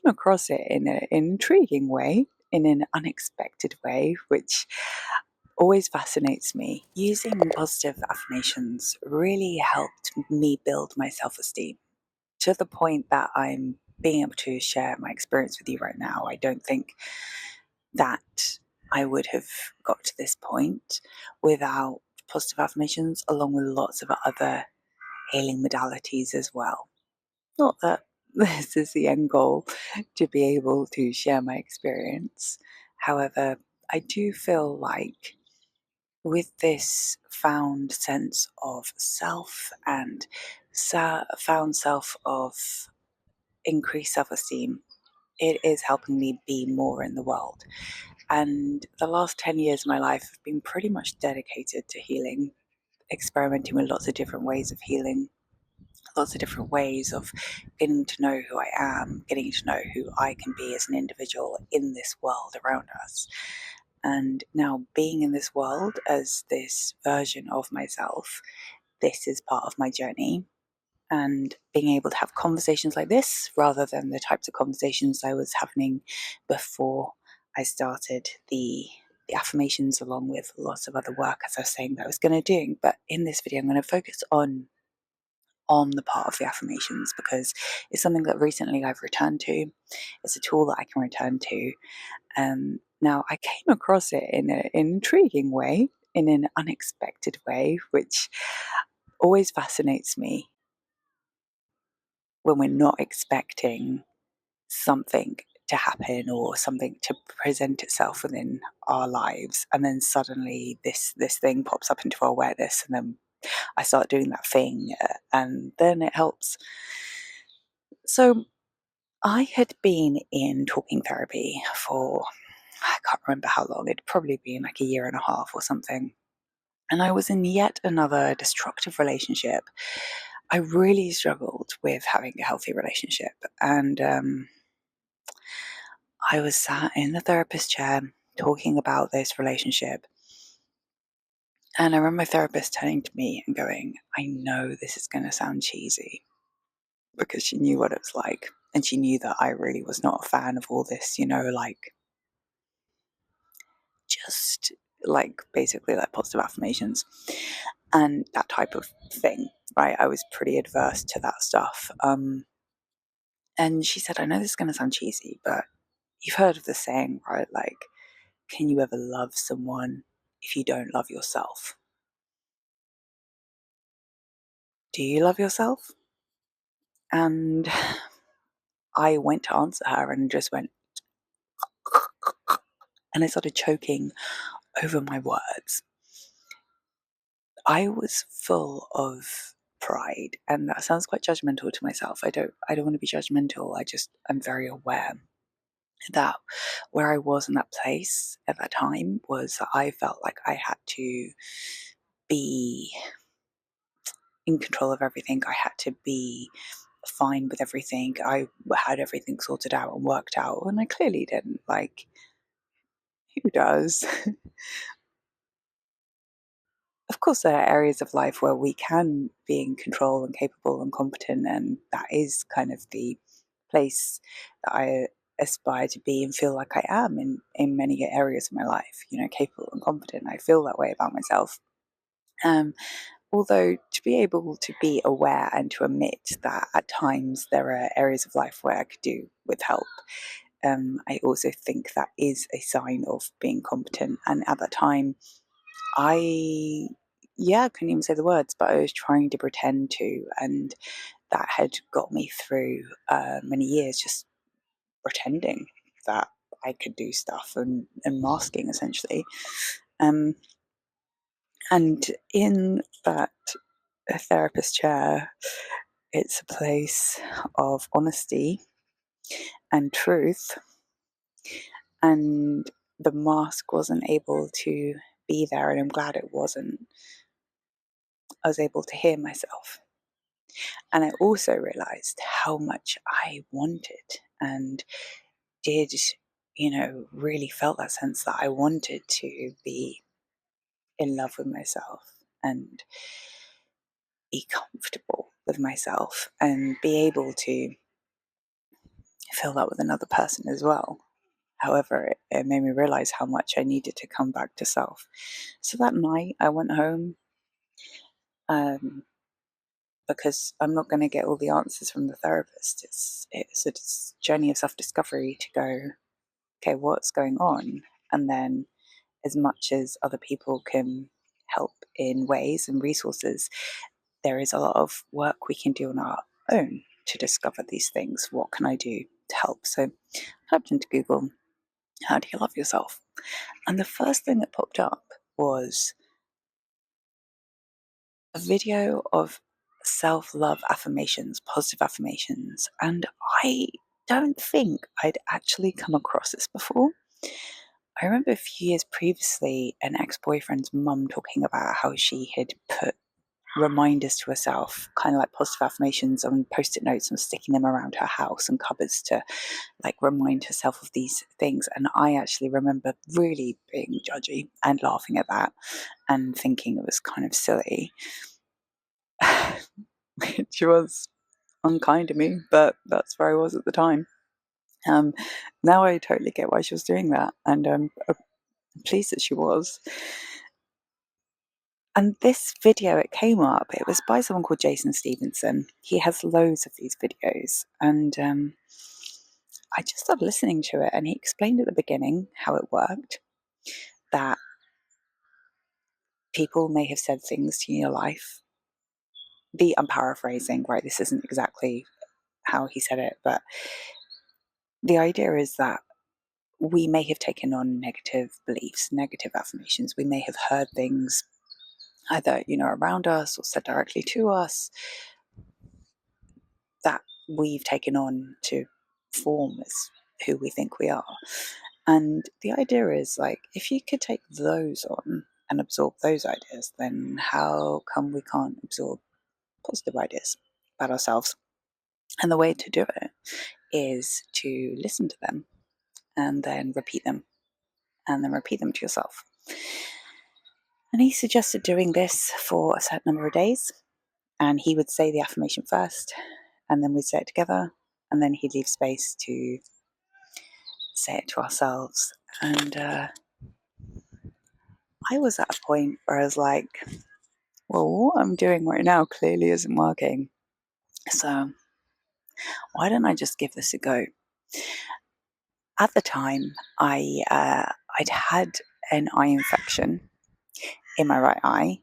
across it in an intriguing way, in an unexpected way, which always fascinates me. Using positive affirmations really helped me build my self esteem to the point that I'm being able to share my experience with you right now. I don't think that I would have got to this point without positive affirmations, along with lots of other healing modalities as well. Not that this is the end goal, to be able to share my experience. However, I do feel like with this found sense of self and found self of increased self esteem, it is helping me be more in the world. And the last 10 years of my life have been pretty much dedicated to healing, experimenting with lots of different ways of healing, lots of different ways of getting to know who I am, getting to know who I can be as an individual in this world around us. And now being in this world as this version of myself, this is part of my journey. And being able to have conversations like this rather than the types of conversations I was having before I started the affirmations, along with lots of other work, as I was saying, that I was going to do. But in this video, I'm going to focus on the part of the affirmations because it's something that recently I've returned to. It's a tool that I can return to. Now, I came across it in an intriguing way, in an unexpected way, which always fascinates me when we're not expecting something to happen or something to present itself within our lives, and then suddenly this thing pops up into our awareness, and then I start doing that thing, and then it helps. So I had been in talking therapy for, I can't remember how long, it'd probably been like a year and a half or something. And I was in yet another destructive relationship. I really struggled with having a healthy relationship. And I was sat in the therapist chair talking about this relationship. And I remember my therapist turning to me and going, I know this is going to sound cheesy, because she knew what it was like. And she knew that I really was not a fan of all this, like just like basically like positive affirmations and that type of thing, right? I was pretty adverse to that stuff. And she said, I know this is going to sound cheesy, but you've heard of the saying, right? Like, can you ever love someone if you don't love yourself? Do you love yourself? And I went to answer her and just went, and I started choking over my words. I was full of pride, and that sounds quite judgmental to myself. I don't want to be judgmental. I'm very aware that where I was in that place at that time was that I felt like I had to be in control of everything. I had to be fine with everything. I had everything sorted out and worked out, and I clearly didn't. Like, who does? Of course, there are areas of life where we can be in control and capable and competent, and that is kind of the place that I aspire to be and feel like I am in many areas of my life, capable and competent. I feel that way about myself. Um, Although to be able to be aware and to admit that at times there are areas of life where I could do with help, I also think that is a sign of being competent. And at that time, I couldn't even say the words, but I was trying to pretend to, and that had got me through many years just pretending that I could do stuff and masking essentially. Um, and in that therapist chair, it's a place of honesty and truth, and the mask wasn't able to be there, and I'm glad it wasn't. I was able to hear myself. And I also realized how much I wanted and did, really felt that sense that I wanted to be in love with myself and be comfortable with myself and be able to feel that with another person as well. However, it made me realize how much I needed to come back to self. So that night I went home, because I'm not going to get all the answers from the therapist. It's a journey of self-discovery to go, okay, what's going on? And then, as much as other people can help in ways and resources, there is a lot of work we can do on our own to discover these things. What can I do to help? So I typed into Google, how do you love yourself? And the first thing that popped up was a video of self-love affirmations, positive affirmations. And I don't think I'd actually come across this before. I remember a few years previously an ex-boyfriend's mum talking about how she had put reminders to herself, kind of like positive affirmations on post-it notes, and sticking them around her house and cupboards to like remind herself of these things. And I actually remember really being judgy and laughing at that and thinking it was kind of silly, which was unkind of me, but that's where I was at the time. Now I totally get why she was doing that, and I'm pleased that she was. And this video, it came up, it was by someone called Jason Stevenson. He has loads of these videos, and I just started listening to it, and he explained at the beginning how it worked, that people may have said things to you in your life. I'm paraphrasing, right? This isn't exactly how he said it, but the idea is that we may have taken on negative beliefs, negative affirmations. We may have heard things either, around us or said directly to us that we've taken on to form as who we think we are. And the idea is like, if you could take those on and absorb those ideas, then how come we can't absorb positive ideas about ourselves? And the way to do it is to listen to them and then repeat them, and then repeat them to yourself. And he suggested doing this for a certain number of days. And he would say the affirmation first, and then we'd say it together, and then he'd leave space to say it to ourselves. And I was at a point where I was like, well, what I'm doing right now clearly isn't working. So why don't I just give this a go? At the time, I'd had an eye infection in my right eye,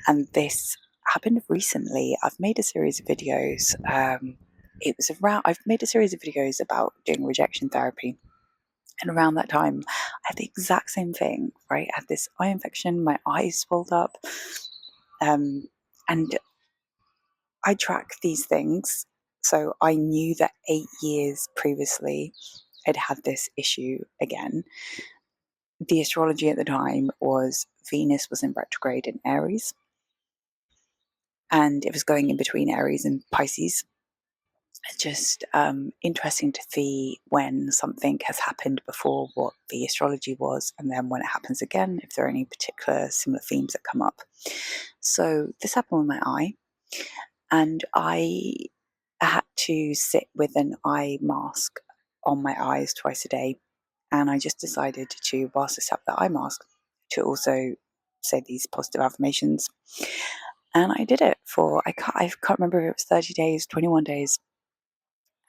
and this happened recently. I've made a series of videos. I've made a series of videos about doing rejection therapy. And around that time, I had the exact same thing, right? I had this eye infection, my eyes swelled up. And I track these things. So I knew that 8 years previously I'd had this issue again. The astrology at the time was Venus was in retrograde in Aries, and it was going in between Aries and Pisces. It's just interesting to see when something has happened before, what the astrology was, and then when it happens again, if there are any particular similar themes that come up. So this happened with my eye, and I had to sit with an eye mask on my eyes twice a day. And I just decided to, whilst I sat with the eye mask, to also say these positive affirmations. And I did it for, I can't remember if it was 30 days, 21 days.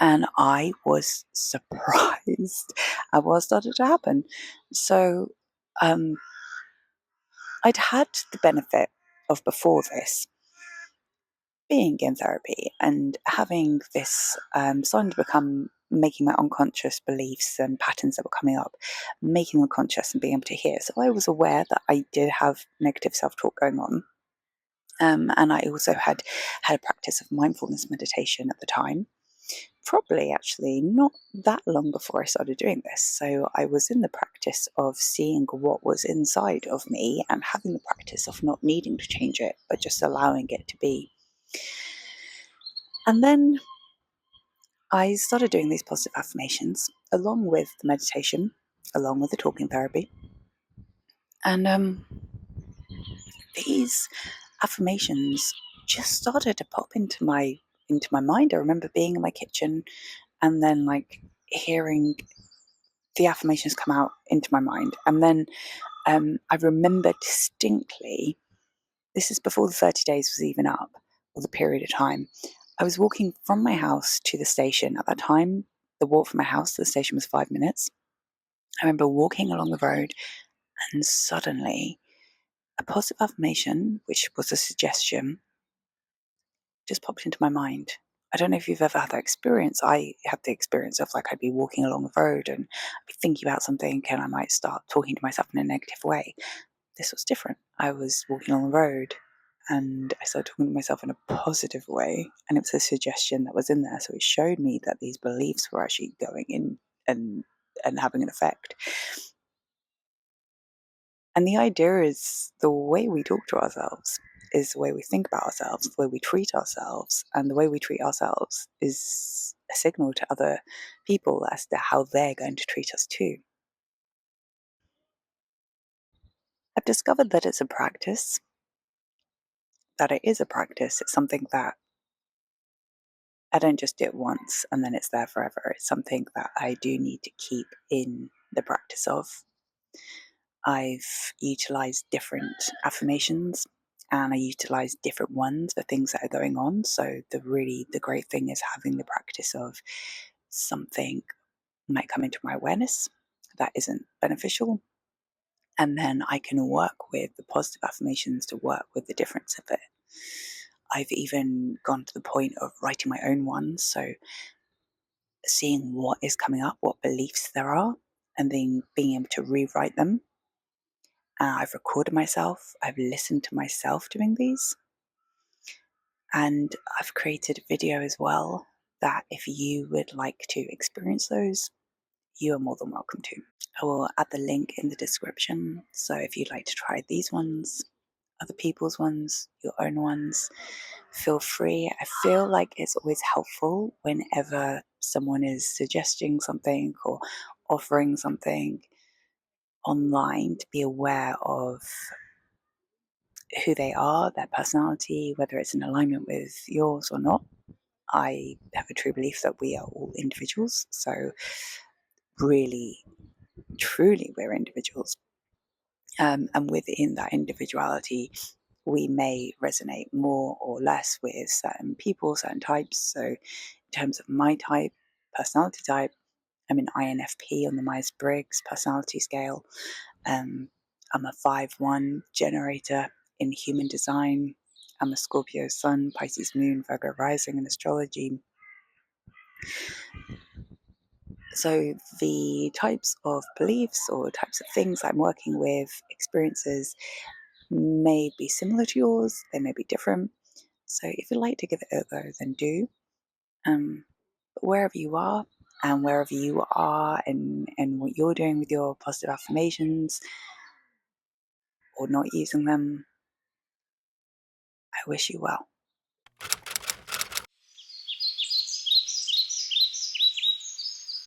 And I was surprised at what started to happen. So I'd had the benefit of, before this, being in therapy and having this starting to become, making my unconscious beliefs and patterns that were coming up, making them conscious and being able to hear. So I was aware that I did have negative self-talk going on. And I also had a practice of mindfulness meditation at the time, probably actually not that long before I started doing this. So I was in the practice of seeing what was inside of me and having the practice of not needing to change it, but just allowing it to be. And then I started doing these positive affirmations along with the meditation, along with the talking therapy. And these affirmations just started to pop into my mind. I remember being in my kitchen and then like hearing the affirmations come out into my mind. And then I remember distinctly, this is before the 30 days was even up, or the period of time. I was walking from my house to the station. At that time, the walk from my house to the station was 5 minutes. I remember walking along the road, and suddenly a positive affirmation, which was a suggestion, just popped into my mind. I don't know if you've ever had that experience. I had the experience of, like, I'd be walking along the road and I'd be thinking about something, and I might start talking to myself in a negative way. This was different. I was walking along the road and I started talking to myself in a positive way, and it was a suggestion that was in there. So it showed me that these beliefs were actually going in and having an effect. And the idea is the way we talk to ourselves is the way we think about ourselves, the way we treat ourselves, and the way we treat ourselves is a signal to other people as to how they're going to treat us too. I've discovered that it's a practice, that it is a practice. It's something that I don't just do it once and then it's there forever. It's something that I do need to keep in the practice of. I've utilized different affirmations and I utilize different ones for things that are going on. So the great thing is having the practice of something might come into my awareness that isn't beneficial. And then I can work with the positive affirmations to work with the difference of it. I've even gone to the point of writing my own ones. So seeing what is coming up, what beliefs there are, and then being able to rewrite them. I've recorded myself, I've listened to myself doing these, and I've created a video as well that if you would like to experience those, you are more than welcome to. I will add the link in the description. So if you'd like to try these ones, other people's ones, your own ones, feel free. I feel like it's always helpful whenever someone is suggesting something or offering something online to be aware of who they are, their personality, whether it's in alignment with yours or not. I have a true belief that we are all individuals. So, really, truly, we're individuals. And within that individuality, we may resonate more or less with certain people, certain types. So, in terms of my type, personality type, I'm an INFP on the Myers-Briggs personality scale. I'm a 5-1 generator in human design. I'm a Scorpio sun, Pisces moon, Virgo rising in astrology. So the types of beliefs or types of things I'm working with, experiences, may be similar to yours. They may be different. So if you'd like to give it a go, then do. But wherever you are and wherever you are and what you're doing with your positive affirmations or not using them, I wish you well.